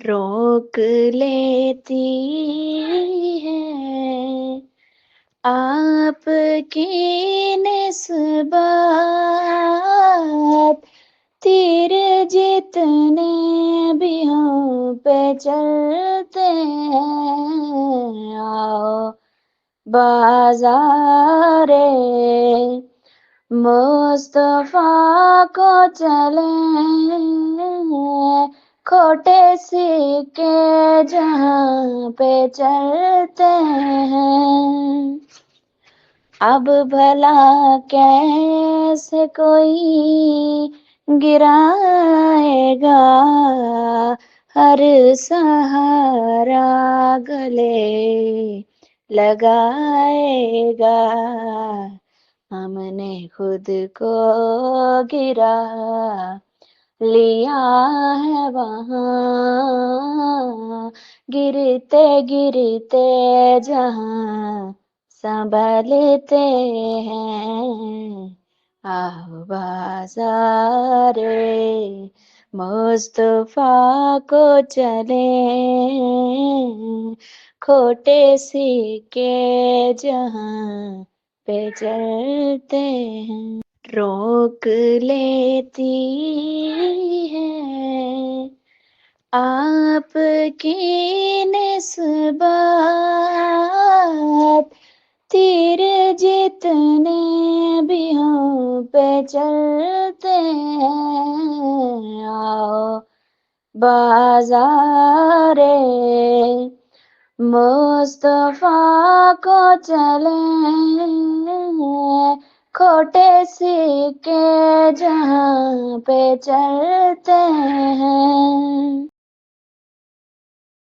रोक लेती है आपकी निस्बत। तीर जितने भी हों पे चलते हैं, आओ बाज़ारे मुस्तफा को चलें, खोटे सिक्के जहाँ पे चलते हैं। अब भला कैसे कोई गिराएगा हर सहारा गले लगाएगा। हमने खुद को गिरा लिया है वहाँ, गिरते गिरते जहाँ संभलते हैं। आओ बाज़ारे मुस्तफा को चलें, खोटे सिक्के जहाँ पे चलते हैं। रोक लेती है आपकी निस्बत। तीर जितने भी हों पे चलते हैं, आओ बाज़ारे मुस्तफा को चलें, खोटे सिक्के जहाँ पे चलते हैं।